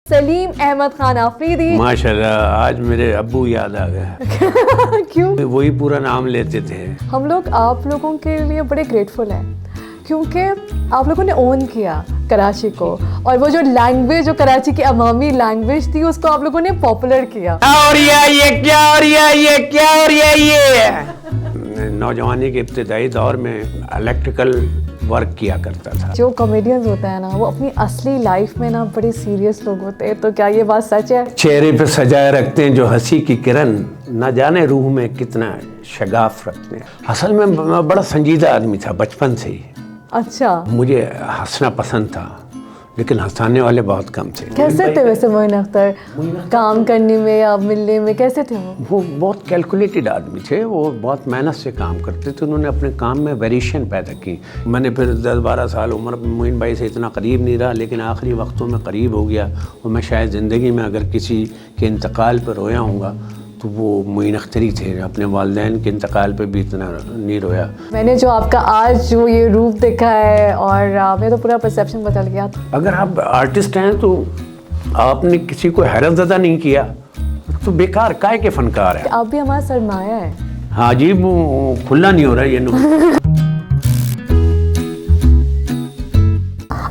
سلیم احمد خان آفریدی. ماشاءاللہ آج میرے ابو یاد آ گئے. کیوں؟ وہی پورا نام لیتے تھے. ہم لوگ آپ لوگوں کے لیے بڑے گریٹفل ہیں کیونکہ آپ لوگوں نے اون کیا کراچی کو, اور وہ جو لینگویج جو کراچی کی عوامی لینگویج تھی اس کو آپ لوگوں نے پاپولر کیا. نوجوانی کے ابتدائی دور میں الیکٹریکل ورک کیا کرتا تھا. جو کامیڈینز ہوتے ہیں نا وہ اپنی اصلی لائف میں نا بڑے سیریس لوگ ہوتے ہیں, تو کیا یہ بات سچ ہے؟ چہرے پہ سجائے رکھتے ہیں جو ہنسی کی کرن, نہ جانے روح میں کتنا شگاف رکھتے ہیں. اصل میں میں بڑا سنجیدہ آدمی تھا بچپن سے ہی. اچھا, مجھے ہنسنا پسند تھا لیکن ہنسانے والے بہت کم تھے. کیسے تھے ویسے معین اختر کام کرنے میں یا ملنے میں, کیسے تھے وہ بہت کیلکولیٹڈ آدمی تھے. وہ بہت محنت سے کام کرتے تھے. انہوں نے اپنے کام میں ویریشن پیدا کی. میں نے پھر 10-12 سال عمر معین بھائی سے اتنا قریب نہیں رہا, لیکن آخری وقتوں میں قریب ہو گیا. اور میں شاید زندگی میں اگر کسی کے انتقال پر رویا ہوں گا تو وہ معین اختر ہی تھے. اپنے والدین کے انتقال پہ بھی اتنا نہیں رویا. میں نے جو آپ کا آج جو یہ روپ دیکھا ہے اور میں تو پورا پرسیپشن بدل گیا. اگر آپ آرٹسٹ ہیں تو آپ نے کسی کو حیرت زدہ نہیں کیا تو بیکار کائے کے فنکار ہیں. آپ بھی ہمارا سرمایہ ہے. ہاں جی, وہ کھلا نہیں ہو رہا یہ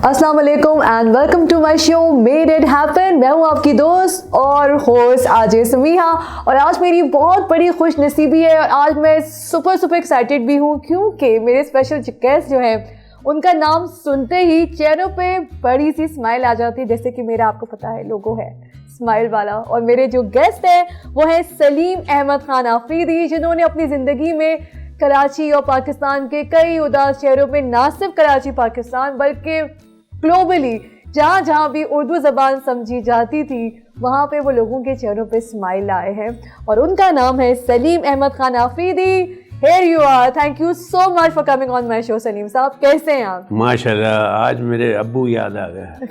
السلام علیکم and welcome to my show made it happen. میں ہوں آپ کی دوست اور ہوسٹ آج سمیحہ, اور آج میری بہت بڑی خوش نصیبی ہے اور آج میں سپر ایکسائٹیڈ بھی ہوں کیونکہ میرے اسپیشل گیسٹ جو ہیں ان کا نام سنتے ہی چہروں پہ بڑی سی اسمائل آ جاتی ہے, جیسے کہ میرا آپ کو پتا ہے لوگو ہے اسمائل والا. اور میرے جو گیسٹ ہیں وہ ہیں سلیم احمد خان آفریدی, جنہوں نے اپنی زندگی میں کراچی اور پاکستان کے کئی اداس چہروں پہ نہ صرف کراچی پاکستان بلکہ گلوبلی جہاں جہاں بھی اردو زبان سمجھی جاتی تھی وہاں پہ وہ لوگوں کے چہروں پہ اسمائل لائے ہیں, اور ان کا نام ہے سلیم Ahmad Khan Afridi. Here you are. Thank you so much for coming on my show, سلیم صاحب. کیسے ہیں آپ؟ ماشاءاللہ آج میرے ابو یاد آ گئے.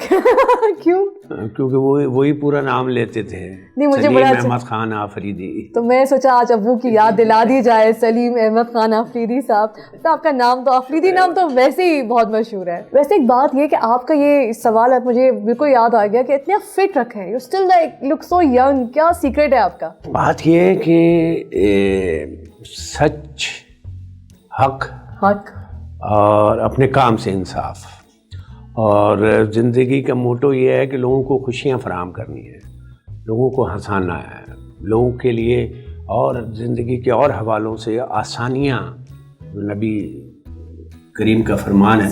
کیوں؟ کیونکہ وہی پورا نام لیتے تھے, سلیم احمد خان آفریدی. تو میں سوچا آج ابو کی یاد دلا دی جائے. سلیم احمد خان آفریدی صاحب, تو آپ کا نام تو آفریدی نام تو ویسے ہی بہت مشہور ہے. ویسے ایک بات یہ کہ آپ کا یہ سوال اب مجھے بالکل یاد آ گیا کہ اتنے فٹ رکھے ہیں, you still look so young. کیا سیکرٹ ہے آپ کا؟ بات یہ ہے کہ سچ, حق اور اپنے کام سے انصاف, اور زندگی کا موٹو یہ ہے کہ لوگوں کو خوشیاں فراہم کرنی ہے, لوگوں کو ہنسانا ہے, لوگوں کے لیے اور زندگی کے اور حوالوں سے آسانیاں, نبی کریم کا فرمان ہے,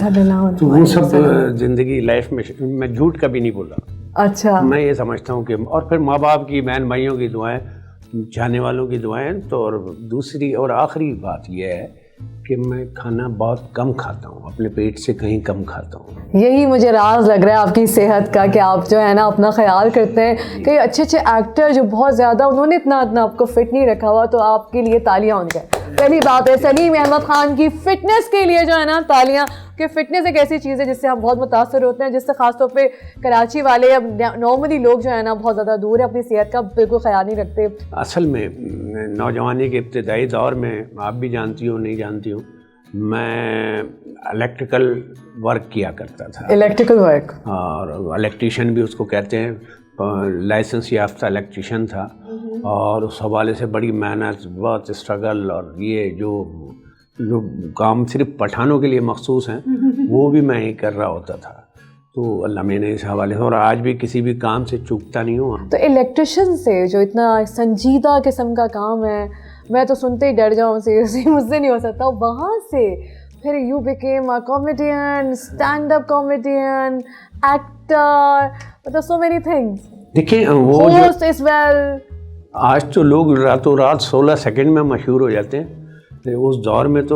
تو وہ سب زندگی لائف میں جھوٹ کبھی نہیں بولا. اچھا, میں یہ سمجھتا ہوں کہ, اور پھر ماں باپ کی, بہن بھائیوں کی دعائیں, چاہنے والوں کی دعائیں. تو اور دوسری اور آخری بات یہ ہے کہ میں کھانا بہت کم کھاتا ہوں, اپنے پیٹ سے کہیں کم کھاتا ہوں. یہی مجھے راز لگ رہا ہے آپ کی صحت کا کہ آپ جو ہے نا اپنا خیال کرتے ہیں. کئی اچھے ایکٹر جو بہت زیادہ انہوں نے اتنا آپ کو فٹ نہیں رکھا ہوا, تو آپ کے لیے تالیاں ہونی چاہیے. پہلی بات ہے سلیم احمد خان کی فٹنس کے لیے جو ہے نا تالیاں, کہ فٹنس ایک ایسی چیز ہے جس سے ہم بہت متاثر ہوتے ہیں, جس سے خاص طور پہ کراچی والے یا نارملی لوگ جو ہے نا بہت زیادہ دور ہے, اپنی صحت کا بالکل خیال نہیں رکھتے. اصل میں نوجوانی کے ابتدائی دور میں, آپ بھی جانتی ہو نہیں جانتی ہوں, میں الیکٹریکل ورک کیا کرتا تھا. الیکٹریکل ورک, اور الیکٹریشین بھی اس کو کہتے ہیں, لائسنس یافتہ الیکٹریشین تھا. اور اس حوالے سے بڑی محنت, بہت اسٹرگل, اور یہ جو کام صرف پٹھانوں کے لیے مخصوص ہیں وہ بھی میں ہی کر رہا ہوتا تھا. تو اللہ میں نے اس حوالے سے, اور آج بھی کسی بھی کام سے چوکتا نہیں ہوں. تو الیکٹریشین سے جو اتنا سنجیدہ قسم کا کام ہے, میں تو سنتے ہی ڈر جاؤں سے مجھ سے نہیں ہو سکتا. وہاں سے پھر you became a comedian, stand up comedian, actor, مطلب سو مینی تھنگس. دیکھیں وہ ہوسٹ از ویل. آج تو لوگ راتوں رات 16 سیکنڈ میں مشہور ہو جاتے ہیں. اس دور میں تو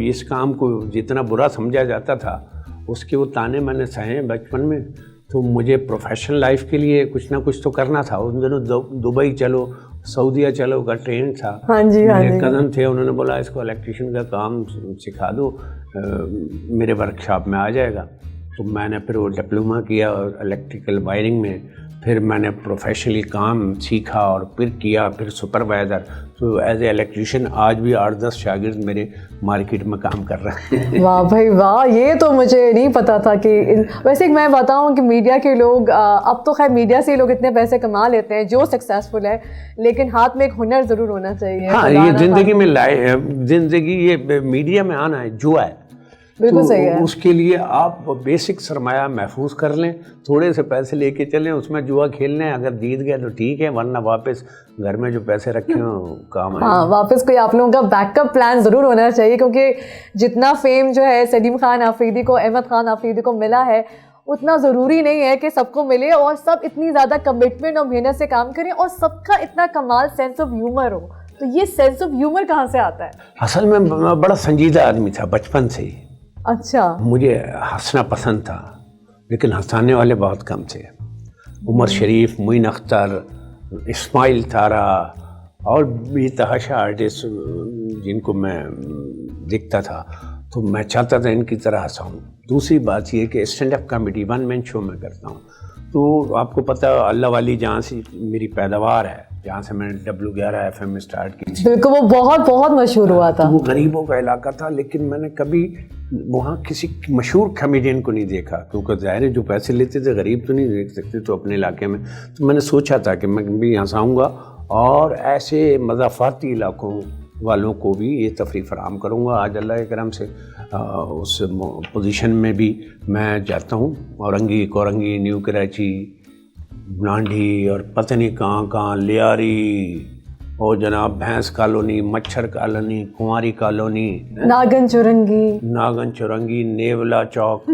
اس کام کو جتنا برا سمجھا جاتا تھا اس کے وہ تانے میں نے سہے ہیں بچپن میں. تو مجھے پروفیشنل لائف کے لیے کچھ نہ کچھ تو کرنا تھا. ان دنوں دبئی چلو, سعودیہ چلو کا ٹرینڈ تھا. میرے کزن تھے, انہوں نے بولا اس کو الیکٹریشین کا کام سکھا دو, میرے ورک شاپ میں آ جائے گا. تو میں نے پھر وہ ڈپلوما کیا الیکٹریکل وائرنگ میں. پھر میں نے پروفیشنلی کام سیکھا اور پھر کیا, پھر سپروائزر. تو ایز اے الیکٹریشین آج بھی 8-10 شاگرد میرے مارکیٹ میں کام کر رہے ہیں. واہ بھائی واہ, یہ تو مجھے نہیں پتا تھا کہ ویسے میں بتاؤں کہ میڈیا کے لوگ اب تو خیر میڈیا سے لوگ اتنے پیسے کما لیتے ہیں جو سکسیزفل ہے, لیکن ہاتھ میں ایک ہنر ضرور ہونا چاہیے. ہاں یہ زندگی میں زندگی یہ میڈیا میں آنا ہے جو ہے, بالکل صحیح ہے. اس کے لیے آپ بیسک سرمایہ محفوظ کر لیں, تھوڑے سے پیسے لے کے چلیں, اس میں جوا کھیل لیں, اگر جیت گئے تو ٹھیک ہے, ورنہ واپس گھر میں جو پیسے رکھے ہوں کام آئے. ہاں واپس کوئی آپ لوگوں کا بیک اپ پلان ضرور ہونا چاہیے, کیونکہ جتنا فیم جو ہے سلیم خان آفریدی کو, احمد خان آفریدی کو ملا ہے, اتنا ضروری نہیں ہے کہ سب کو ملے اور سب اتنی زیادہ کمٹمنٹ اور محنت سے کام کریں اور سب کا اتنا کمال سینس آف ہیومر ہو. تو یہ سینس آف ہیومر کہاں سے آتا ہے؟ اصل میں بڑا سنجیدہ آدمی تھا بچپن سے ہی. اچھا. مجھے ہنسنا پسند تھا, لیکن ہنسانے والے بہت کم تھے. عمر شریف, معین اختر, اسماعیل تارا اور بھی تحاشا آرٹسٹ جن کو میں دیکھتا تھا تو میں چاہتا تھا ان کی طرح ہنساؤں. دوسری بات یہ کہ اسٹینڈ اپ کامیڈی 1 مین شو میں کرتا ہوں, تو آپ کو پتہ اللہ والی جہاں سے میری پیداوار ہے, جہاں سے میں نے W11 FM اسٹارٹ کی تھی, بالکل وہ بہت بہت مشہور ہوا تھا. وہ غریبوں کا علاقہ تھا, لیکن میں نے کبھی وہاں کسی مشہور کامیڈین کو نہیں دیکھا, کیونکہ ظاہر ہے جو پیسے لیتے تھے غریب تو نہیں دیکھ سکتے تو اپنے علاقے میں. تو میں نے سوچا تھا کہ میں بھی ہنساؤں گا اور ایسے مضافاتی علاقوں والوں کو بھی یہ تفریح فراہم کروں گا. آج اللہ کے کرم سے اس پوزیشن میں بھی میں جاتا ہوں. اورنگی, کورنگی, نیو کراچی, نانڈھی اور پتہ نہیں کہاں لیاری اور جناب بھینس کالونی, مچھر کالونی, کنواری کالونی, ناگن چورنگی, نیولا چوک.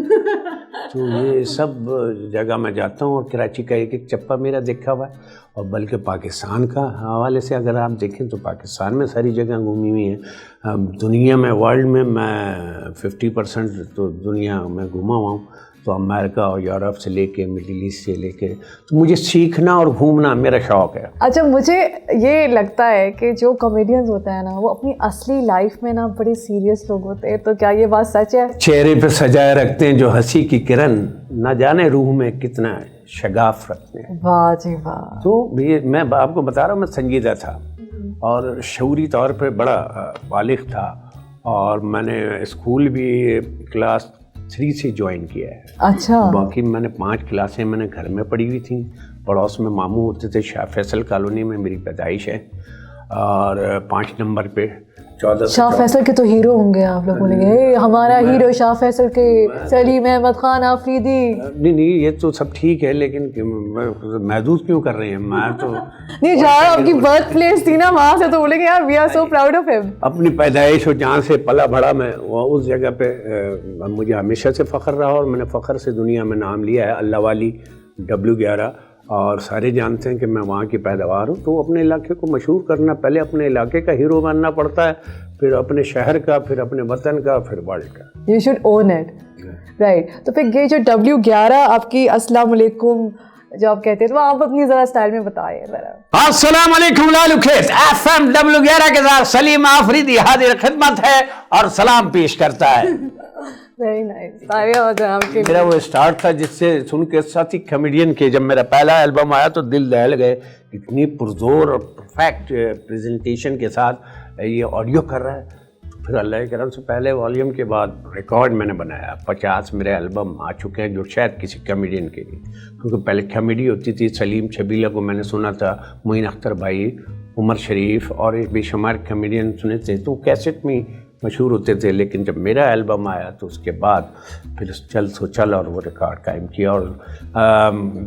تو یہ سب جگہ میں جاتا ہوں اور کراچی کا ایک ایک چپا میرا دیکھا ہوا ہے. اور بلکہ پاکستان کا حوالے سے اگر آپ دیکھیں تو پاکستان میں ساری جگہ گھومی ہوئی ہیں. دنیا میں ورلڈ میں 50% تو دنیا میں گھوما ہوا ہوں, تو امریکہ اور یورپ سے لے کے مڈل ایسٹ سے لے کے, تو مجھے سیکھنا اور گھومنا میرا شوق ہے. اچھا, مجھے یہ لگتا ہے کہ جو کامیڈینز ہوتے ہیں نا وہ اپنی اصلی لائف میں نا بڑے سیریس لوگ ہوتے ہیں, تو کیا یہ بات سچ ہے؟ چہرے پہ سجائے رکھتے ہیں جو ہنسی کی کرن, نہ جانے روح میں کتنا شگاف رکھتے ہیں. واہ جی واہ. تو یہ میں آپ کو بتا رہا ہوں, میں سنجیدہ تھا اور شعوری طور پہ بڑا بالغ تھا, اور میں نے اسکول بھی کلاس 3 سے جوائن کیا ہے. اچھا. باقی میں نے 5 کلاسیں میں نے گھر میں پڑھی ہوئی تھیں. پڑوس میں ماموں ہوتے تھے, شاہ فیصل کالونی میں میری پیدائش ہے, اور 5 نمبر پہ 14. شاہ فیصل کے تو ہیرو ہوں گے آپ لوگوں نے, ہمارا ہیرو شاہ فیصل کے سلیم احمد خان آفریدی. نہیں یہ تو سب ٹھیک ہے, لیکن محدود کیوں کر رہے ہیں؟ میں تو نہیں, جہاں آپ کی برتھ پلیس تھی نا وہاں سے تو بولے گے یار we are so proud of ہم. اپنی پیدائش اور جہاں سے پلا بڑا میں اس جگہ پہ مجھے ہمیشہ سے فخر رہا, اور میں نے فخر سے دنیا میں نام لیا ہے. اللہ والی W11, اور سارے جانتے ہیں کہ میں وہاں کی پیداوار ہوں. تو اپنے علاقے کو مشہور کرنا, پہلے اپنے علاقے کا ہیرو بننا پڑتا ہے, پھر اپنے شہر کا, پھر اپنے وطن کا, پھر ورلڈ کا. You should own it, right. تو پھر یہ جو W11 آپ کی السلام علیکم جو آپ کہتے ہیں, تو آپ اپنی ذرا اسٹائل میں بتائیں ذرا. السلام علیکم لالو کھیت, FM W11 کے ساتھ سلیم آفریدی حاضر خدمت ہے اور سلام پیش کرتا ہے. Very nice. میرا وہ اسٹارٹ تھا جس سے سن کے ساتھی کامیڈین کے, جب میرا پہلا البم آیا تو دل دہل گئے, اتنی پرزور اور پرفیکٹ پریزنٹیشن کے ساتھ یہ آڈیو کر رہا ہے. تو پھر اللہ کے کرم سے پہلے والیوم کے بعد ریکارڈ میں نے بنایا. 50 میرے البم آ چکے ہیں, جو شاید کسی کامیڈین کے لیے, کیونکہ پہلے کامیڈی ہوتی تھی. سلیم چھبیلا کو میں نے سنا تھا, معین اختر بھائی, عمر شریف اور ایک بے شمار کامیڈین سنے تھے, تو کیسٹ میں مشہور ہوتے تھے. لیکن جب میرا البم آیا تو اس کے بعد پھر چل سو چل اور وہ ریکارڈ قائم کیا, اور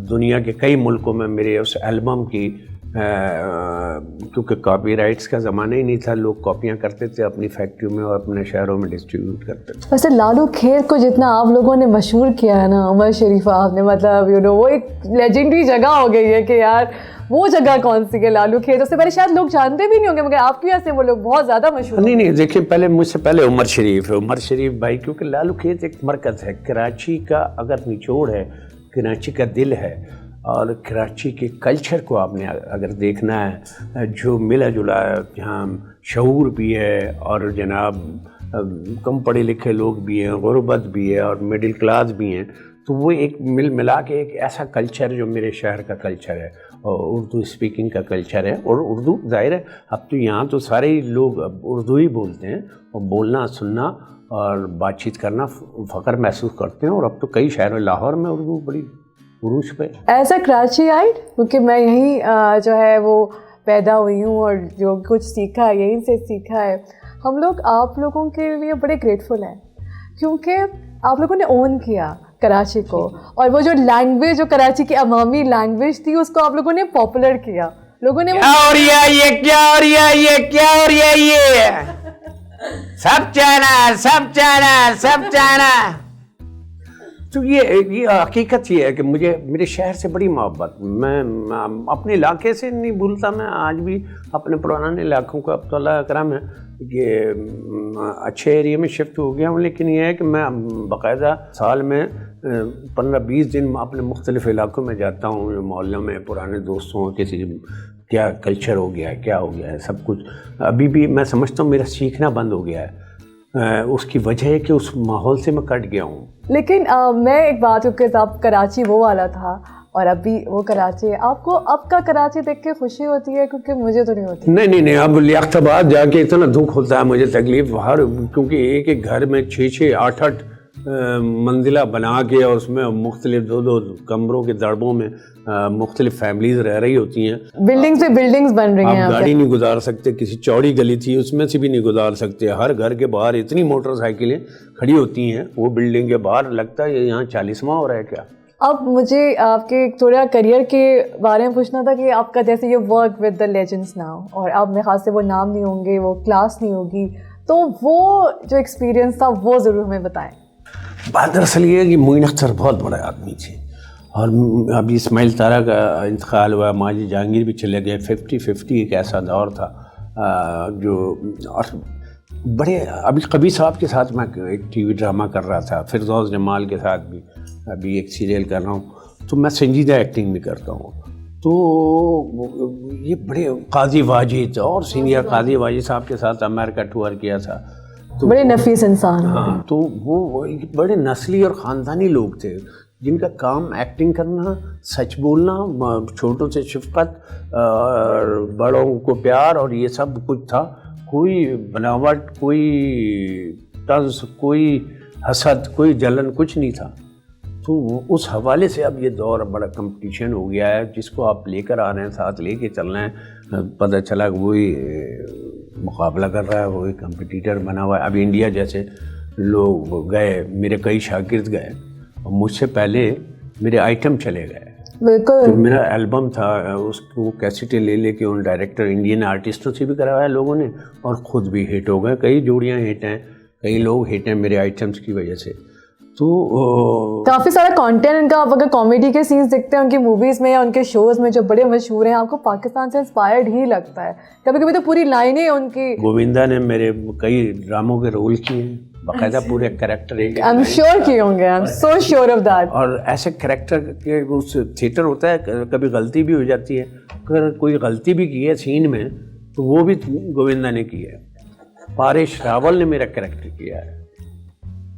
دنیا کے کئی ملکوں میں میرے اس البم کی, کیونکہ کاپی رائٹس کا زمانہ ہی نہیں تھا, لوگ کاپیاں کرتے تھے اپنی فیکٹریوں میں اور اپنے شہروں میں ڈسٹریبیوٹ کرتے تھے. ویسے لالو کھیت کو جتنا آپ لوگوں نے مشہور کیا ہے نا, عمر شریف آپ نے, مطلب وہ ایک لیجنڈری جگہ ہو گئی ہے کہ یار وہ جگہ کون سی ہے لالو کھیت. اس سے پہلے شاید لوگ جانتے بھی نہیں ہوں گے, مگر آپ کی وجہ سے وہ لوگ بہت زیادہ مشہور. نہیں دیکھیں, پہلے مجھ سے پہلے عمر شریف بھائی, کیونکہ لالو کھیت ایک مرکز ہے. کراچی کا اگر نچوڑ ہے, کراچی کا دل ہے, اور کراچی کے کلچر کو آپ نے اگر دیکھنا ہے, جو ملا جلا ہے, جہاں شعور بھی ہے اور جناب کم پڑھے لکھے لوگ بھی ہیں, غربت بھی ہے اور مڈل کلاس بھی ہیں, تو وہ ایک ملا کے ایک ایسا کلچر جو میرے شہر کا کلچر ہے اور اردو اسپیکنگ کا کلچر ہے. اور اردو ظاہر ہے اب تو یہاں تو سارے ہی لوگ اب اردو ہی بولتے ہیں اور بولنا سننا اور بات چیت کرنا فخر محسوس کرتے ہیں. اور اب تو کئی شہروں لاہور میں اردو بڑی عروج پہ. ایز اے کراچی آئٹ کیونکہ میں یہیں جو ہے وہ پیدا ہوئی ہوں اور جو کچھ سیکھا ہے یہیں سے سیکھا ہے, ہم لوگ آپ لوگوں کے لیے بڑے گریٹفل ہیں کیونکہ آپ لوگوں نے اون کیا کراچی کو, اور وہ جو لینگویج جو کراچی کی عوامی لینگویج تھی اس کو آپ لوگوں نے پاپولر کیا. لوگوں نے سب چاہنا. تو یہ حقیقت یہ ہے کہ مجھے میرے شہر سے بڑی محبت, میں اپنے علاقے سے نہیں بھولتا. میں آج بھی اپنے پرانے علاقوں کو, اب تو اللہ کرم ہے کہ اچھے ایریے میں شفٹ ہو گیا ہوں, لیکن یہ ہے کہ میں باقاعدہ سال میں 15-20 دن اپنے مختلف علاقوں میں جاتا ہوں, محلوں میں پرانے دوستوں کسی کیا کلچر ہو گیا ہے, کیا ہو گیا ہے, سب کچھ. ابھی بھی میں سمجھتا ہوں میرا سیکھنا بند ہو گیا ہے. اس کی وجہ ہے کہ اس ماحول سے میں کٹ گیا ہوں. لیکن میں ایک بات ہوں کہ آپ کراچی وہ والا تھا اور اب بھی وہ کراچی ہے, آپ کو اب کا کراچی دیکھ کے خوشی ہوتی ہے؟ کیونکہ مجھے تو نہیں ہوتی. نہیں, اب لیاقت آباد جا کے اتنا دکھ ہوتا ہے مجھے, تکلیف ہر, کیونکہ ایک گھر میں 6-6 8-8 منزلہ بنا کے اور اس میں مختلف 2-2 کمروں کے دربوں میں مختلف فیملیز رہ رہی ہوتی ہیں. بلڈنگز پہ بلڈنگز بن رہی ہیں, آپ گاڑی نہیں گزار سکتے, کسی چوڑی گلی تھی اس میں سے بھی نہیں گزار سکتے. ہر گھر کے باہر اتنی موٹر سائیکلیں کھڑی ہوتی ہیں وہ بلڈنگ کے باہر, لگتا ہے یہاں 40واں ہو رہا ہے کیا. اب مجھے آپ کے تھوڑا کریئر کے بارے میں پوچھنا تھا کہ آپ کا جیسے یہ work with the Legendre's now, اور اب میرے خیال سے وہ نام نہیں ہوں گے, وہ کلاس نہیں ہوگی, تو وہ جو ایکسپیرینس تھا وہ ضرور ہمیں بتائیں. بات دراصل یہ ہے کہ معین اختر بہت بڑے آدمی تھے, اور ابھی اسماعیل طارہ کا انتقال ہوا, ماجد جہانگیر بھی چلے گئے. 50-50 ایک ایسا دور تھا جو, اور بڑے, ابھی کبیر صاحب کے ساتھ میں ایک ٹی وی ڈرامہ کر رہا تھا, فردوس جمال کے ساتھ بھی ابھی ایک سیریل کر رہا ہوں, تو میں سنجیدہ ایکٹنگ بھی کرتا ہوں. تو یہ بڑے قاضی واجد اور سینئر قاضی واجد صاحب کے ساتھ امریکہ ٹور کیا تھا. بڑے نفیس انسان. ہاں, تو وہ بڑے نسلی اور خاندانی لوگ تھے جن کا کام ایکٹنگ کرنا, سچ بولنا, چھوٹوں سے شفقت اور بڑوں کو پیار, اور یہ سب کچھ تھا. کوئی بناوٹ, کوئی طنز, کوئی حسد, کوئی جلن, کچھ نہیں تھا. تو اس حوالے سے اب یہ دور بڑا کمپٹیشن ہو گیا ہے, جس کو آپ لے کر آ رہے ہیں, ساتھ لے کے چل رہے ہیں. پتہ چلا کہ وہی مقابلہ کر رہا ہے, وہی کمپٹیٹر بنا ہوا ہے. ابھی انڈیا جیسے لوگ گئے, میرے کئی شاگرد گئے, اور مجھ سے پہلے میرے آئٹم چلے گئے. بالکل. میرا البم تھا, اس کو کیسٹیں لے کے ان ڈائریکٹر انڈین آرٹسٹوں سے بھی کروایا لوگوں نے, اور خود بھی ہٹ ہو گئے. کئی جوڑیاں ہٹ ہیں, کئی لوگ ہٹ ہیں میرے آئٹمس کی وجہ سے. تو کافی سارا کانٹینٹ ان کا, آپ اگر کامیڈی کے سینس دیکھتے ہیں ان کی موویز میں یا ان کے شوز میں جو بڑے مشہور ہیں, آپ کو پاکستان سے انسپائرڈ ہی لگتا ہے. کبھی کبھی تو پوری لائنیں ان کی. گووندا نے میرے کئی ڈراموں کے رول کیے ہیں, باقاعدہ پورے کریکٹر. آئی ایم شیور کیے ہوں گے, I am so sure of that. اور ایسے کریکٹر کے اس تھیٹر ہوتا ہے, کبھی غلطی بھی ہو جاتی ہے. اگر کوئی غلطی بھی کی ہے سین میں تو وہ بھی گووندا نے کی ہے. پارش راول نے میرا کریکٹر کیا ہے,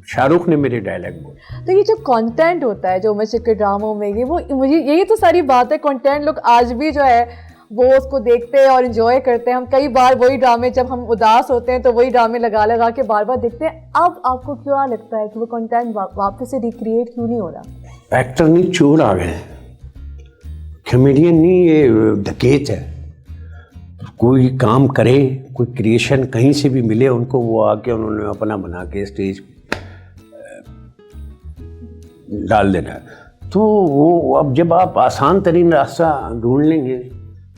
شاہ رخ نے میرے ڈائلاگ بولے. تو یہ جو کانٹینٹ ہوتا ہے جو مجھے کے ڈراموں میں, یہ وہ مجھے یہی تو ساری بات ہے. کانٹینٹ لوگ آج بھی جو ہے وہ اس کو دیکھتے ہیں اور انجوائے کرتے ہیں. ہم کئی بار وہی ڈرامے, جب ہم اداس ہوتے ہیں تو وہی ڈرامے لگا کے بار بار دیکھتے ہیں. اب آپ کو کیوں لگتا ہے کہ وہ کانٹینٹ واپس سے ریکریٹ کیوں نہیں ہو رہا؟ ایکٹر نہیں, چور آ گئے, کمیڈین نہیں, یہ ڈکیت ہے. کوئی کام کرے, کوئی کریشن کہیں سے بھی ملے ان کو, وہ آ کے انہوں نے اپنا بنا کے اسٹیج ڈال دینا. تو وہ اب جب آپ آسان ترین راستہ ڈھونڈ لیں گے,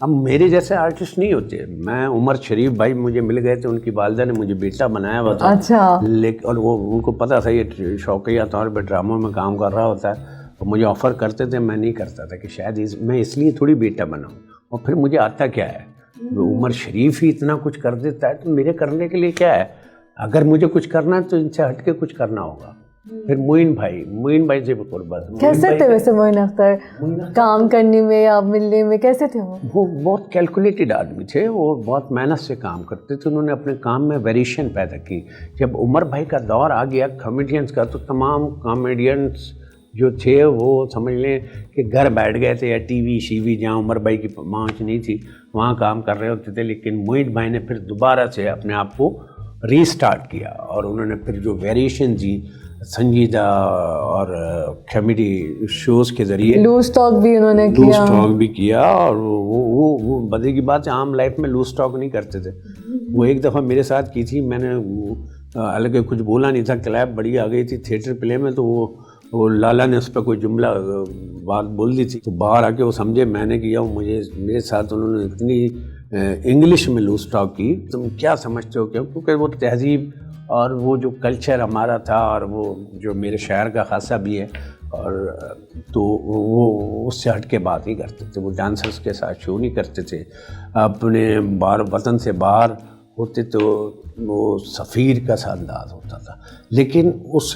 اب میرے جیسے آرٹسٹ نہیں ہوتے. میں عمر شریف بھائی مجھے مل گئے تھے, ان کی والدہ نے مجھے بیٹا بنایا ہوا تھا. اچھا. لیکن اور وہ ان کو پتہ تھا یہ شوقیہ طور پہ ڈراموں میں کام کر رہا ہوتا ہے, اور مجھے آفر کرتے تھے. میں نہیں کرتا تھا کہ شاید میں اس لیے تھوڑی بیٹا بناؤں. اور پھر مجھے آتا کیا ہے, عمر شریف ہی اتنا کچھ کر دیتا ہے, تو میرے کرنے کے لیے کیا ہے. اگر مجھے کچھ کرنا ہے تو ان سے ہٹ کے کچھ کرنا ہوگا. پھر معین بھائی سے بھی قربت. کیسے تھے ویسے معین اختر کام کرنے میں یا ملنے میں, کیسے تھے وہ؟ بہت کیلکولیٹڈ آدمی تھے, وہ بہت محنت سے کام کرتے تھے. انہوں نے اپنے کام میں ویریشن پیدا کی. جب عمر بھائی کا دور آ گیا کامیڈینس کا, تو تمام کامیڈینس جو تھے وہ سمجھ لیں کہ گھر بیٹھ گئے تھے, یا ٹی وی شی وی جہاں عمر بھائی کی پہنچ نہیں تھی وہاں کام کر رہے ہوتے تھے. لیکن معین بھائی نے پھر دوبارہ سے اپنے آپ کو ری سٹارٹ کیا, اور انہوں نے پھر جو ویریشن دی سنجیدہ اور کامیڈی شوز کے ذریعے, لوز ٹاک بھی انہوں نے کیا, لوز ٹاک بھی کیا. اور وہ بدے کی بات ہے, عام لائف میں لوز ٹاک نہیں کرتے تھے. وہ ایک دفعہ میرے ساتھ کی تھی, میں نے حالانکہ کچھ بولا نہیں تھا, کلیپ بڑی آ گئی تھی تھیٹر پلے میں, تو وہ لالا نے اس پہ کوئی جملہ بات بول دی تھی, تو باہر آ کے وہ سمجھے میں نے کیا, مجھے میرے ساتھ انہوں نے اتنی انگلش میں لوز ٹاک کی, تم کیا سمجھتے ہو کیوں, کیونکہ وہ تہذیب اور وہ جو کلچر ہمارا تھا, اور وہ جو میرے شہر کا خاصہ بھی ہے, اور تو وہ اس سے ہٹ کے بات نہیں کرتے تھے. وہ ڈانسرز کے ساتھ شو نہیں کرتے تھے, اپنے وطن سے باہر ہوتے تو وہ سفیر کا سا انداز ہوتا تھا. لیکن اس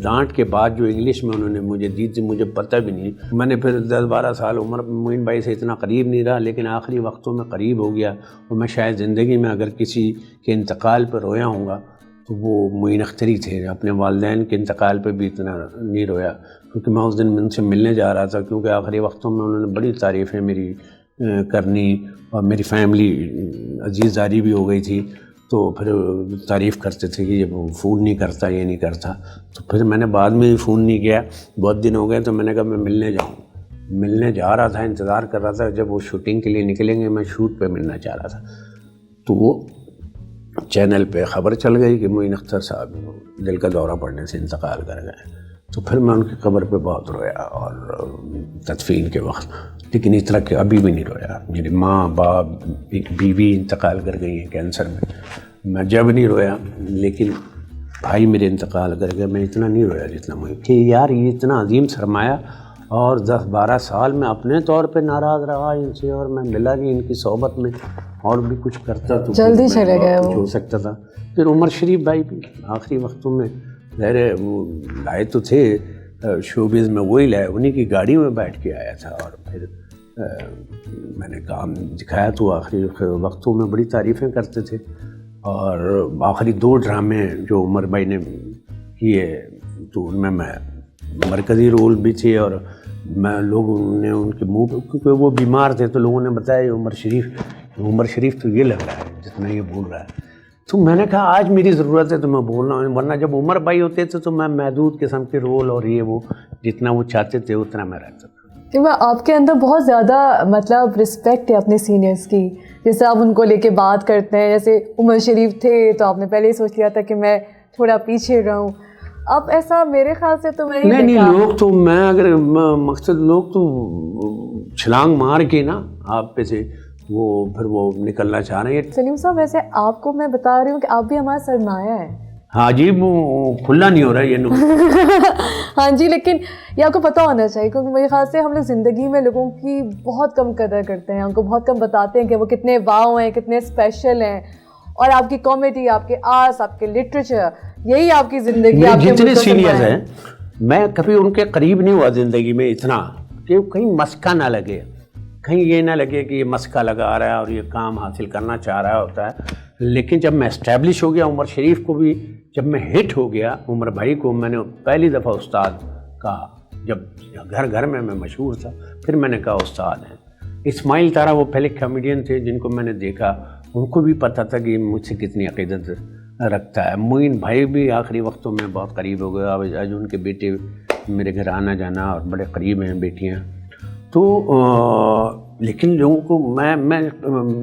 ڈانٹ کے بعد جو انگلش میں انہوں نے مجھے دی تھی, مجھے پتہ بھی نہیں, میں نے پھر 10-12 سال عمر معین بھائی سے اتنا قریب نہیں رہا, لیکن آخری وقتوں میں قریب ہو گیا. اور میں شاید زندگی میں اگر کسی کے انتقال پر رویا ہوں گا تو وہ معین اختر ہی تھے. اپنے والدین کے انتقال پہ بھی اتنا نہیں رویا, کیونکہ میں اس دن ان سے ملنے جا رہا تھا, کیونکہ آخری وقتوں میں انہوں نے بڑی تعریفیں میری کرنی, اور میری فیملی عزیزداری بھی ہو گئی تھی, تو پھر تعریف کرتے تھے کہ یہ فون نہیں کرتا, یہ نہیں کرتا. تو پھر میں نے بعد میں بھی فون نہیں کیا, بہت دن ہو گئے, تو میں نے کہا میں ملنے جاؤں. ملنے جا رہا تھا, انتظار کر رہا تھا جب وہ شوٹنگ کے لیے نکلیں گے, میں شوٹ پہ ملنا چاہ رہا تھا. تو وہ چینل پہ خبر چل گئی کہ معین اختر صاحب دل کا دورہ پڑنے سے انتقال کر گئے. تو پھر میں ان کی قبر پہ بہت رویا, اور تدفین کے وقت, لیکن اس طرح کہ ابھی بھی نہیں رویا. میری ماں باپ ایک بیوی انتقال کر گئی ہیں کینسر میں جب نہیں رویا, لیکن بھائی میرے انتقال کر گئے, میں اتنا نہیں رویا جتنا مجھے, کہ یار یہ اتنا عظیم سرمایہ, اور 10-12 سال میں اپنے طور پہ ناراض رہا ان سے, اور میں ملا نہیں ان کی صحبت میں, اور بھی کچھ کرتا تو جلدی چلے گئے, کچھ ہو سکتا تھا. پھر عمر شریف بھائی بھی آخری وقتوں میں ظاہر ہے وہ لائے تو تھے شوبز میں, وہی لائے, انہیں کی گاڑی میں بیٹھ کے آیا تھا, اور پھر میں نے کام دکھایا تو آخری وقتوں میں بڑی تعریفیں کرتے تھے. اور آخری 2 ڈرامے جو عمر بھائی نے کیے تو ان میں مرکزی رول بھی تھے, اور میں لوگوں نے ان کے منہ پہ, کیونکہ وہ بیمار تھے تو لوگوں نے بتایا عمر شریف تو یہ لگ رہا ہے جتنا یہ بول رہا ہے. تو میں نے کہا آج میری ضرورت ہے تو میں بول رہا ہوں, ورنہ جب عمر بھائی ہوتے تھے تو میں محدود قسم کے رول اور یہ وہ جتنا وہ چاہتے تھے اتنا میں رہتا تھا. آپ کے اندر بہت زیادہ مطلب رسپیکٹ ہے اپنے سینئرس کی, جیسے آپ ان کو لے کے بات کرتے ہیں. جیسے عمر شریف تھے تو آپ نے پہلے ہی سوچ لیا تھا کہ میں تھوڑا پیچھے رہوں, اب ایسا میرے خیال سے تو میں نہیں لوگ تو, میں اگر مقصد لوگ تو چھلانگ مار کے نا آپ پہ سے وہ پھر وہ نکلنا چاہ رہے ہیں. سلیم صاحب ویسے آپ کو میں بتا رہی ہوں کہ آپ بھی ہمارا سرمایہ ہے. ہاں جی, وہ کھلا نہیں ہو رہا ہے یہ ہاں جی, لیکن یہ آپ کو پتہ ہونا چاہیے, کیونکہ میرے خیال سے ہم لوگ زندگی میں لوگوں کی بہت کم قدر کرتے ہیں, ان کو بہت کم بتاتے ہیں کہ وہ کتنے واو ہیں, کتنے اسپیشل ہیں. اور آپ کی کامیڈی, آپ کے آرٹس, آپ کے لٹریچر, یہی آپ کی زندگی. آپ جتنے سینئرز ہیں میں کبھی ان کے قریب نہیں ہوا زندگی میں اتنا کہ کہیں مسکا نہ لگے, کہیں یہ نہ لگے کہ یہ مسکا لگا رہا ہے اور یہ کام حاصل کرنا چاہ رہا ہوتا ہے. لیکن جب میں اسٹیبلش ہو گیا, عمر شریف کو بھی جب میں ہٹ ہو گیا, عمر بھائی کو میں نے پہلی دفعہ استاد کہا, جب گھر گھر میں مشہور تھا, پھر میں نے کہا استاد ہیں. اسماعیل تارا وہ پہلے کامیڈین تھے جن کو میں نے دیکھا, ان کو بھی پتہ تھا کہ مجھ سے کتنی عقیدت رکھتا ہے. معین بھائی بھی آخری وقتوں میں بہت قریب ہو گیا, آج ان کے بیٹے میرے گھر آنا جانا اور بڑے قریب ہیں بیٹیاں. تو لیکن لوگوں کو میں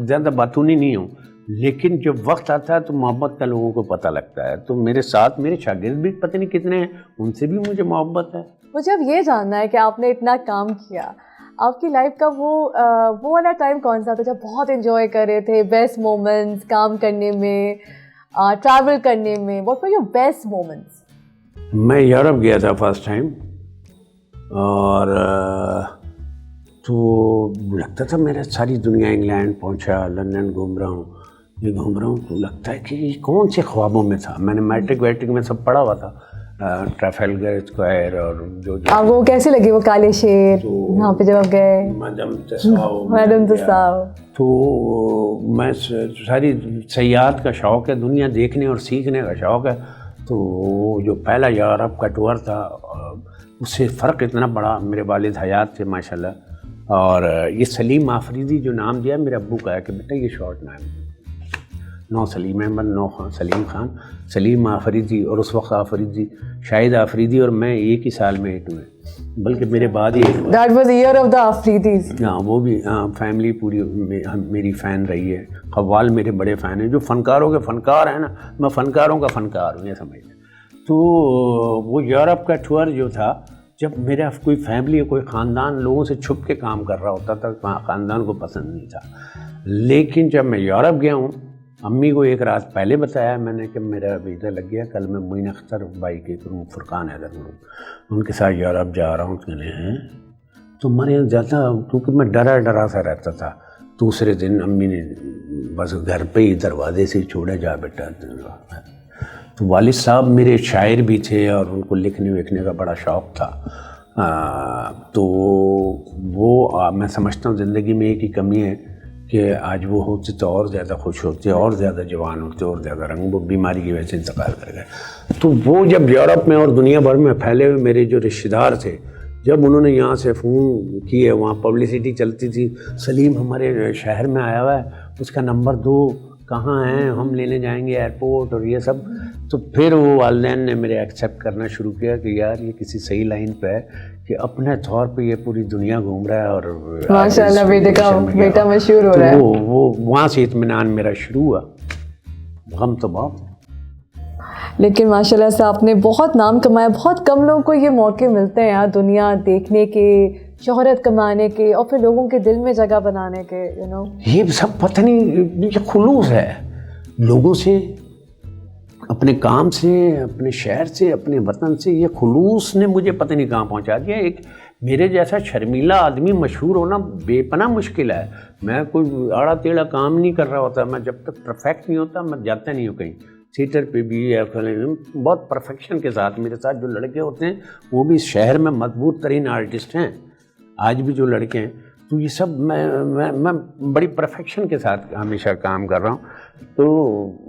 زیادہ باتونی نہیں ہوں, لیکن جب وقت آتا ہے تو محبت کا لوگوں کو پتہ لگتا ہے. تو میرے ساتھ میرے شاگرد بھی پتہ نہیں کتنے ہیں, ان سے بھی مجھے محبت ہے. مجھے اب یہ جاننا ہے کہ آپ نے اتنا کام کیا, آپ کی لائف کا وہ والا ٹائم کون سا تھا جب بہت انجوائے کر رہے تھے, بیسٹ مومنٹس کام کرنے میں, ٹریول کرنے میں, what were your best moments? میں یورپ گیا تھا فرسٹ ٹائم, اور تو لگتا تھا میرا ساری دنیا, انگلینڈ پہنچا, لندن گھوم رہا ہوں, یہ گھوم رہا ہوں, تو لگتا ہے کہ یہ کون سے خوابوں میں تھا. میں نے میٹرک ویٹرک میں سب پڑھا ہوا تھا, ٹریفلگر اسکوائر اور جو وہ کیسے لگی وہ کالے شیر وہاں پہ جب آپ گئے, میڈم تساؤ. تو میں ساری سیاحت کا شوق ہے, دنیا دیکھنے اور سیکھنے کا شوق ہے. تو جو پہلا یورپ کا ٹور تھا, اس سے فرق اتنا بڑا. میرے والد حیات تھے ماشاءاللہ. اور یہ سلیم آفریدی جو نام دیا میرے ابو کا ہے کہ بیٹا یہ شارٹ نام ہے. نو سلیم احمد، نو خان سلیم خان، سلیم آفریدی. اور اس وقت آفریدی شاہد آفریدی اور میں ایک ہی سال میں ہٹ ہوئے، بلکہ میرے بعد ہی ہٹ ہوئے. That was the year of the Afridis. ہاں وہ بھی فیملی پوری میری فین رہی ہے. قوال میرے بڑے فین ہیں. جو فنکاروں کے فنکار ہیں نا، میں فنکاروں کا فنکار ہوں، یہ سمجھ لیں. تو وہ یورپ کا ٹور جو تھا، جب میرا کوئی فیملی کوئی خاندان لوگوں سے چھپ کے کام کر رہا ہوتا تھا، خاندان کو پسند نہیں تھا. لیکن جب میں یورپ گیا ہوں، امی کو ایک رات پہلے بتایا میں نے کہ میرا ویزا لگ گیا، کل میں معین اختر بھائی کے تھرو، فرقان حیدر ان کے ساتھ یورپ جا رہا ہوں. کہنے ہیں تمہارے یہاں جاتا، کیونکہ میں ڈرا سا رہتا تھا. دوسرے دن امی نے بس گھر پہ ہی دروازے سے چھوڑا، جا بیٹا. تو والد صاحب میرے شاعر بھی تھے اور ان کو لکھنے وکھنے کا بڑا شوق تھا. تو وہ میں سمجھتا ہوں زندگی میں ایک ہی کمی ہے کہ آج وہ ہوتے تو اور زیادہ خوش ہوتے، اور زیادہ جوان ہوتے، اور زیادہ رنگ. وہ بیماری کی وجہ سے انتقال کر گئے. تو وہ جب یورپ میں اور دنیا بھر میں پھیلے ہوئے میرے جو رشتہ دار تھے، جب انہوں نے یہاں سے فون کیے، وہاں پبلسٹی چلتی تھی، سلیم ہمارے شہر میں آیا ہوا ہے، اس کا نمبر دو، کہاں ہیں، ہم لینے جائیں گے ایئرپورٹ، اور یہ سب. تو پھر وہ والدین نے میرے ایکسیپٹ کرنا شروع کیا کہ یار یہ کسی صحیح لائن پہ ہے کہ اپنے طور پہ یہ پوری دنیا گھوم رہا ہے. اور ماشاءاللہ بیٹا مشہور ہو رہا ہے. وہ وہاں سے اطمینان میرا شروع ہوا. غم تو بہت، لیکن ماشاءاللہ سے آپ نے بہت نام کمایا. بہت کم لوگوں کو یہ موقع ملتے ہیں یار دنیا دیکھنے کے، شہرت کمانے کے، اور پھر لوگوں کے دل میں جگہ بنانے کے. یہ سب پتہ نہیں، یہ خلوص ہے لوگوں سے، اپنے کام سے، اپنے شہر سے، اپنے وطن سے. یہ خلوص نے مجھے پتہ نہیں کہاں پہنچا دیا. ایک میرے جیسا شرمیلا آدمی مشہور ہونا بے پناہ مشکل ہے. میں کوئی آڑا ٹیڑھا کام نہیں کر رہا ہوتا. میں جب تک پرفیکٹ نہیں ہوتا میں جاتا نہیں ہوں کہیں. تھیٹر پہ بھی یا بہت پرفیکشن کے ساتھ میرے ساتھ جو لڑکے ہوتے ہیں وہ بھی اس شہر میں مضبوط ترین آرٹسٹ ہیں آج بھی جو لڑکے ہیں. تو یہ سب میں بڑی پرفیکشن کے ساتھ ہمیشہ کام کر رہا ہوں. تو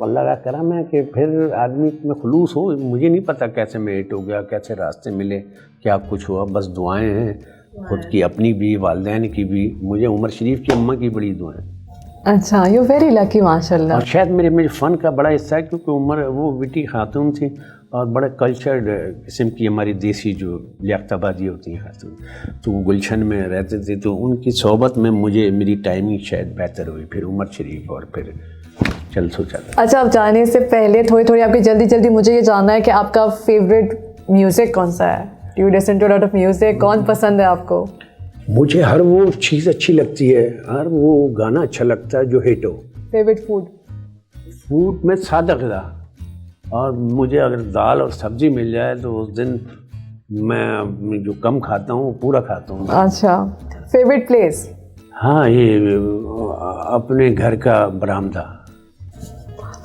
اللہ کا کرم ہے کہ پھر آدمی میں خلوص ہو. مجھے نہیں پتہ کیسے میں ہٹ ہو گیا، کیسے راستے ملے، کیا کچھ ہوا. بس دعائیں ہیں خود کی، اپنی بھی، والدین کی بھی. مجھے عمر شریف کی اماں کی بڑی دعائیں. اچھا، یو ویری لکی ماشاء اللہ. اور شاید میرے فن کا بڑا حصہ ہے کیونکہ عمر وہ وٹی خاتون تھی اور بڑے کلچرڈ قسم کی ہماری دیسی جو لیاقت آبادی ہوتی ہیں خاتون. تو وہ گلشن میں رہتے تھے، تو ان کی صحبت میں میری ٹائمنگ شاید بہتر ہوئی. پھر عمر شریف اور پھر چل سو چل. اچھا، آپ جانے سے پہلے تھوڑی آپ کی جلدی مجھے یہ جاننا ہے کہ آپ کا فیوریٹ میوزک کون سا ہے؟ Do you listen to lot of music? کون پسند ہے آپ کو؟ مجھے ہر وہ چیز اچھی لگتی ہے، ہر وہ گانا اچھا لگتا ہے جو ہٹ ہو. فیوریٹ فوڈ میں سادہ غذا، اور مجھے اگر دال اور سبزی مل جائے تو اس دن میں جو کم کھاتا ہوں وہ پورا کھاتا ہوں. اچھا، فیوریٹ پلیس؟ ہاں، یہ اپنے گھر کا برآمدہ.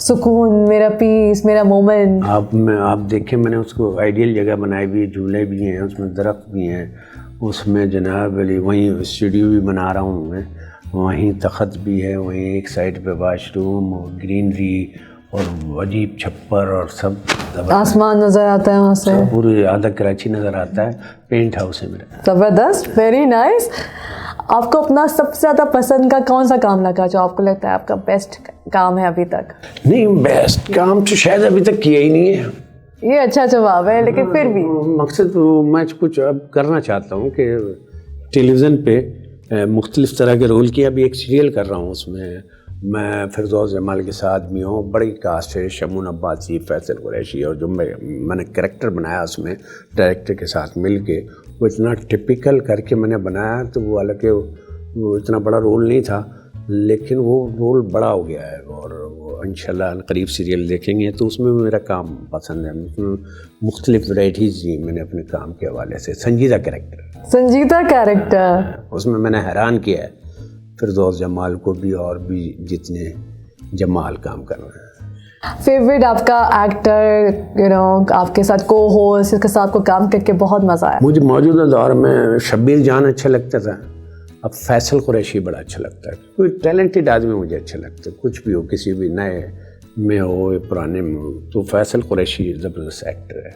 سکون، میرا پیس، میرا مومنٹ. آپ دیکھیں میں نے اس کو آئیڈیل جگہ بنائی ہوئی، جھولے بھی ہیں اس میں، درخت بھی ہیں اس میں جناب علی. وہیں اسٹوڈیو بھی بنا رہا ہوں میں، وہیں تخت بھی ہے، وہیں ایک سائڈ پہ واش روم اور گرینری اور عجیب چھپر اور سب. آسمان نظر آتا ہے وہاں سے، پوری آدھا کراچی نظر آتا ہے. پینٹ ہاؤس ہے میرا. زبردست، ویری نائس. آپ کو اپنا سب سے زیادہ پسند کا کون سا کام لگا جو آپ کو لگتا ہے آپ کا بیسٹ کام ہے ابھی تک؟ نہیں، بیسٹ کام تو شاید ابھی تک کیا ہی نہیں ہے. یہ اچھا جواب ہے، لیکن پھر بھی مقصد میں کچھ اب کرنا چاہتا ہوں کہ ٹیلی ویژن پہ مختلف طرح کے رول کیا. ابھی ایک سیریل کر رہا ہوں، اس میں فردوس جمال کے ساتھ بھی ہوں. بڑی کاسٹ ہے، شمون عباسی، فیصل قریشی، اور جو میں نے کریکٹر بنایا اس میں ڈائریکٹر کے ساتھ مل کے وہ اتنا ٹپیکل کر کے میں نے بنایا. تو وہ حالانکہ وہ اتنا بڑا رول نہیں تھا لیکن وہ رول بڑا ہو گیا ہے. اور وہ انشاءاللہ قریب سیریل دیکھیں گے تو اس میں میرا کام پسند ہے. مختلف ورائٹیز دی میں نے اپنے کام کے حوالے سے. سنجیدہ کیریکٹر اس میں نے حیران کیا ہے فردوس جمال کو بھی اور بھی جتنے جمال کام کر رہے ہیں. فیوریٹ آپ کا ایکٹر، آپ کے ساتھ کو ہوسٹ، اس کے ساتھ کو کام کر کے بہت مزہ آیا؟ مجھے موجودہ دور میں شبیر جان اچھا لگتا تھا. اب فیصل قریشی بڑا اچھا لگتا ہے. کوئی ٹیلنٹڈ آدمی مجھے اچھا لگتا ہے، کچھ بھی ہو، کسی بھی نئے میں ہو یا پرانے میں ہو. تو فیصل قریشی زبردست ایکٹر ہے.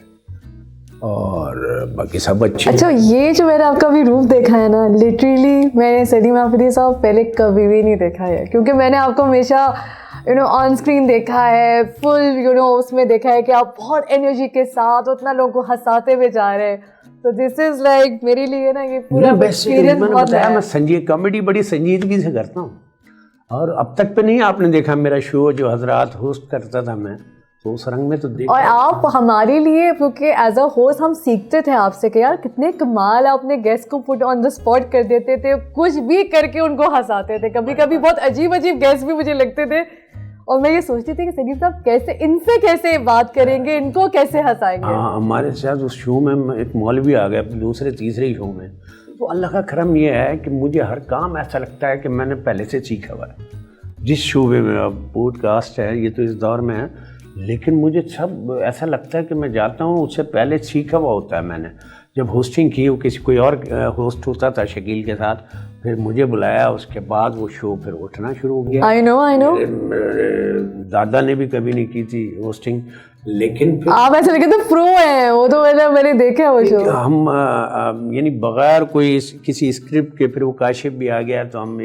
اور باقی سب اچھے. اچھا یہ جو میں نے آپ کا بھی روپ دیکھا ہے نا, لٹرلی میں نے سلیم آفریدی صاحب پہلے کبھی بھی نہیں دیکھا ہے, کیونکہ میں نے آپ کو ہمیشہ آن اسکرین دیکھا ہے, فل اس میں دیکھا ہے کہ آپ بہت انرجی کے ساتھ اتنا لوگوں کو ہنساتے ہوئے جا رہے ہیں. تو دس از لائک میرے لیے نا یہ پورا ایکسپیرینس بہت ہے. میں کامیڈی بڑی سنجیدگی سے کرتا ہوں, اور اب تک پہ نہیں آپ نے دیکھا میرا شو جو حضرات ہوسٹ کرتا تھا میں, تو اس رنگ میں تو دیکھ. اور آپ ہمارے لیے, کیونکہ ایز اے ہوسٹ ہم سیکھتے تھے آپ سے کہ یار کتنے کمال آپ نے گیسٹ کو پٹ آن دا اسپاٹ کر دیتے تھے, کچھ بھی کر کے ان کو ہنساتے تھے. کبھی کبھی بہت عجیب گیسٹ بھی مجھے لگتے تھے, اور میں یہ سوچتی تھی کہ سلیم صاحب کیسے ان سے کیسے بات کریں گے, ان کو کیسے ہنسائیں گے. ہمارے ساتھ اس شو میں ایک مولوی آ گیا دوسرے تیسرے شو میں, تو اللہ کا کرم یہ ہے کہ مجھے ہر کام ایسا لگتا ہے کہ میں نے پہلے سے سیکھا ہوا ہے. جس شعبے میں اب پوڈ کاسٹ ہے یہ تو اس دور میں ہے, لیکن مجھے سب ایسا لگتا ہے کہ میں جاتا ہوں اس سے پہلے سیکھا ہوا ہوتا ہے. میں نے جب ہوسٹنگ کی, وہ کسی کوئی اور ہوسٹ ہوتا تھا شکیل کے ساتھ, پھر مجھے بلایا, اس کے بعد وہ شو پھر اٹھنا شروع ہو گیا. I know. دادا نے بھی کبھی نہیں کی تھی ہوسٹنگ, لیکن آپ ایسے لگے تو پرو ہیں وہ, تو میں نے دیکھا وہ شو. ہم یعنی بغیر کوئی کسی اسکرپٹ کے, پھر وہ کاشف بھی آ گیا تو ہم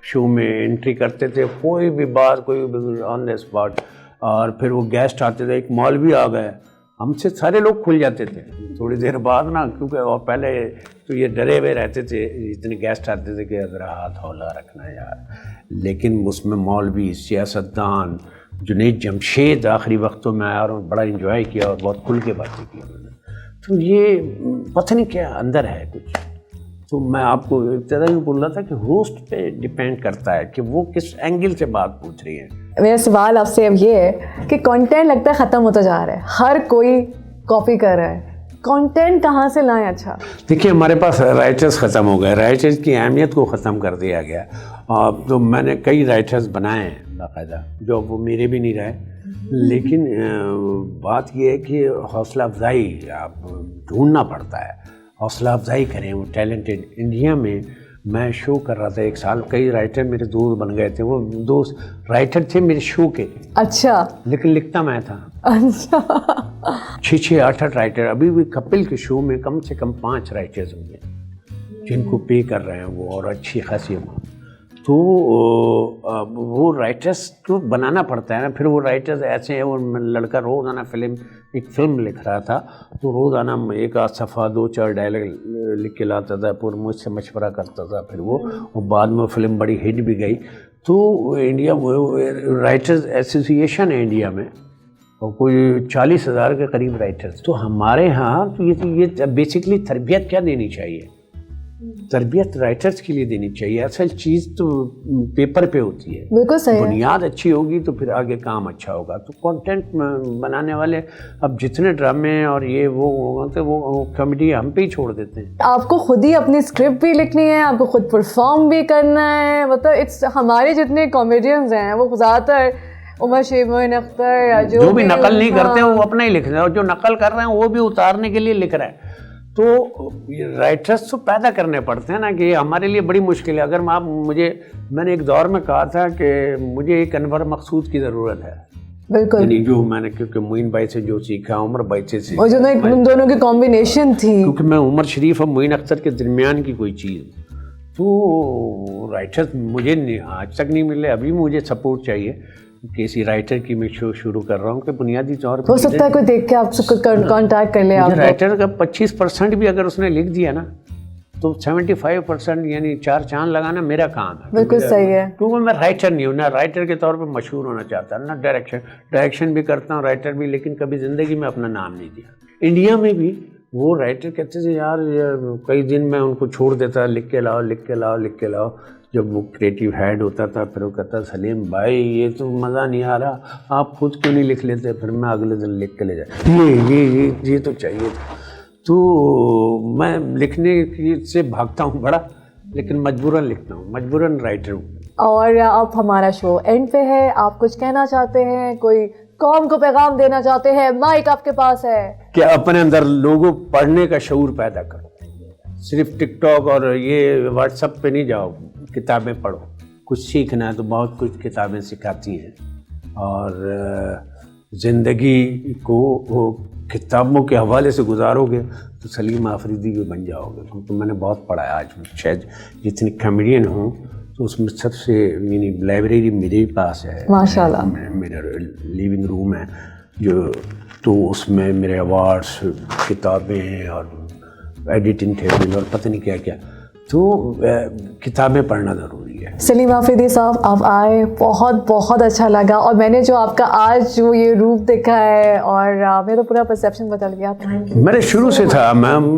شو میں انٹری کرتے تھے, کوئی بھی بات کوئی بھی آن دا اسپاٹ. اور پھر وہ گیسٹ آتے تھے, ایک مولوی آ گئے, ہم سے سارے لوگ کھل جاتے تھے تھوڑی دیر بعد نا, کیونکہ اور پہلے تو یہ ڈرے ہوئے رہتے تھے, اتنے گیسٹ آتے تھے کہ ذرا ہاتھ ہولا رکھنا یار. لیکن اس میں مولوی, سیاستدان, جنید جمشید آخری وقتوں میں آیا اور بڑا انجوائے کیا اور بہت کھل کے باتیں کی انہوں نے. تو یہ پتہ نہیں کیا اندر ہے کچھ. تو میں آپ کو ابتدا یہ بول رہا تھا کہ ہوسٹ پہ ڈپینڈ کرتا ہے کہ وہ کس اینگل سے بات پوچھ رہی ہیں. میرا سوال آپ سے اب یہ ہے کہ کانٹینٹ لگتا ہے ختم ہوتا جا رہا ہے, ہر کوئی کاپی کر رہا ہے, کانٹینٹ کہاں سے لائیں؟ اچھا دیکھیے ہمارے پاس رائٹرز ختم ہو گئے, رائٹرز کی اہمیت کو ختم کر دیا گیا. تو میں نے کئی رائٹرز بنائے ہیں باقاعدہ, جو وہ میرے بھی نہیں رہے, لیکن بات یہ ہے کہ حوصلہ افزائی آپ ڈھونڈنا پڑتا ہے, حوصلہ افزائی کریں. وہ ٹیلنٹڈ انڈیا میں شو کر رہا تھا ایک سال, کئی رائٹر میرے دوست بن گئے تھے, وہ دوست رائٹر تھے میرے شو کے. اچھا. لیکن لکھتا میں تھا. اچھا. 6-8 رائٹر. ابھی بھی کپل کے شو میں کم سے کم 5 رائٹرز ہوں گے جن کو پے کر رہے ہیں وہ, اور اچھی خاصی اماؤنٹ. تو وہ رائٹرز کو بنانا پڑتا ہے نا. پھر وہ رائٹرز ایسے ہیں, وہ لڑکا روزانہ ایک فلم لکھ رہا تھا, تو روزانہ ایک آدھ صفحہ 2-4 ڈائلاگ لکھ کے لاتا تھا, پھر مجھ سے مشورہ کرتا تھا. پھر وہ بعد میں فلم بڑی ہٹ بھی گئی. تو انڈیا رائٹرز ایسوسیشن ہے انڈیا میں, اور کوئی 40,000 کے قریب رائٹرز. تو ہمارے ہاں تو یہ بیسکلی تربیت کیا دینی چاہیے, تربیت رائٹرز کے لیے دینی چاہیے. اصل چیز تو پیپر پہ ہوتی ہے. بالکل صحیح. بنیاد اچھی ہوگی تو پھر آگے کام اچھا ہوگا. تو کانٹینٹ بنانے والے اب جتنے ڈرامے اور یہ وہ ہوتے وہ کامیڈی ہم پہ ہی چھوڑ دیتے ہیں. آپ کو خود ہی اپنی اسکرپٹ بھی لکھنی ہے, آپ کو خود پرفارم بھی کرنا ہے. مطلب ہمارے جتنے کامیڈینز ہیں وہ زیادہ تر عمر شیخ, معین اختر یا جو بھی نقل نہیں کرتے ہیں وہ اپنا ہی لکھ رہے ہیں, اور جو نقل کر رہے ہیں وہ بھی اتارنے کے لیے لکھ رہے ہیں. تو رائٹرس تو پیدا کرنے پڑتے ہیں نا, کہ ہمارے لیے بڑی مشکل ہے. اگر میں نے ایک دور میں کہا تھا کہ مجھے ایک انور مقصود کی ضرورت ہے. بالکل. یعنی جو میں نے کیونکہ معین بھائی سے جو سیکھا, عمر بھائی سے سیکھا, اور جو ان دونوں کی کمبینیشن تھی, کیونکہ میں عمر شریف اور معین اختر کے درمیان کی کوئی چیز. تو رائٹرس مجھے آج تک نہیں ملے. ابھی مجھے سپورٹ چاہیے. کسی رائٹر کی میں شو شروع کر رہا ہوں کہ بنیادی طور پر ہو سکتا ہے کوئی دیکھ کے آپ سے کانٹیکٹ کر لے. آپ رائٹر کا 25% بھی اگر اس نے لکھ دیا نا تو 75% یعنی 4 چاند لگانا میرا کام ہے. بالکل صحیح ہے. کیونکہ میں رائٹر نہیں ہوں, نہ رائٹر کے طور پہ مشہور ہونا چاہتا, نہ ڈائریکشن بھی کرتا ہوں, رائٹر بھی, لیکن کبھی زندگی میں اپنا نام نہیں دیا. انڈیا میں بھی وہ رائٹر کہتے تھے یار کئی دن میں ان کو چھوڑ دیتا, لکھ کے لاؤ. جب وہ کریٹیو ہیڈ ہوتا تھا پھر وہ کہتا سلیم بھائی یہ تو مزہ نہیں آ رہا, آپ خود کیوں نہیں لکھ لیتے. پھر میں اگلے دن لکھ کے لے جاتا, یہ تو چاہیے تھا. تو میں لکھنے سے بھاگتا ہوں بڑا, لیکن مجبوراً لکھتا ہوں, مجبوراً رائٹر ہوں. اور اب ہمارا شو اینڈ پہ ہے, آپ کچھ کہنا چاہتے ہیں, کوئی قوم کو پیغام دینا چاہتے ہیں, مائک آپ کے پاس ہے. کہ اپنے اندر لوگوں پڑھنے کا شعور پیدا کرو. صرف ٹک ٹاک اور یہ واٹس ایپ پہ نہیں جاؤ, کتابیں پڑھو. کچھ سیکھنا ہے تو بہت کچھ کتابیں سکھاتی ہیں. اور زندگی کو کتابوں کے حوالے سے گزارو گے تو سلیم آفریدی بھی بن جاؤ گے. کیونکہ میں نے بہت پڑھا ہے. آج شاید جتنی کامیڈین ہوں تو اس میں سب سے یعنی لائبریری میرے پاس ہے ماشاء اللہ. میرا لیونگ روم ہے جو, تو اس میں میرے ایوارڈس, کتابیں اور ایڈیٹنگ ٹیبل اور پتہ نہیں کیا کیا. تو کتابیں پڑھنا ضروری ہے. سلیم آفریدی صاحب آپ آئے, بہت بہت اچھا لگا, اور میں نے جو آپ کا آج جو یہ روپ دیکھا ہے اور میرا تو پورا پرسیپشن بدل گیا. میرے شروع سے تھا. میم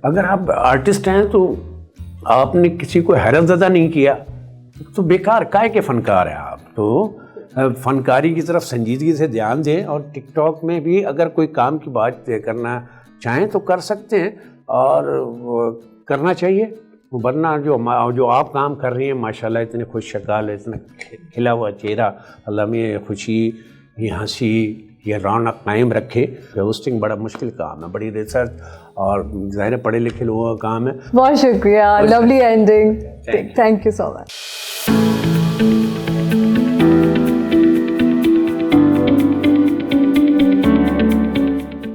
اگر آپ آرٹسٹ ہیں تو آپ نے کسی کو حیرت زدہ نہیں کیا تو بیکار کائے کے فنکار ہیں آپ. تو فنکاری کی طرف سنجیدگی سے دھیان دیں, اور ٹک ٹاک میں بھی اگر کوئی کام کی بات کرنا چاہیں تو کر سکتے ہیں اور کرنا چاہیے. ورنہ جو آپ کام کر رہی ہیں ماشاءاللہ, اتنے خوش شکال ہے, اتنا کھلا ہوا چہرہ, اللہ میں یہ خوشی, یہ ہنسی, یہ رونق قائم رکھے. ہوسٹنگ بڑا مشکل کام ہے, بڑی ریسرچ اور ظاہر پڑھے لکھے لوگوں کا کام ہے. بہت شکریہ, lovely ending, thank you so much.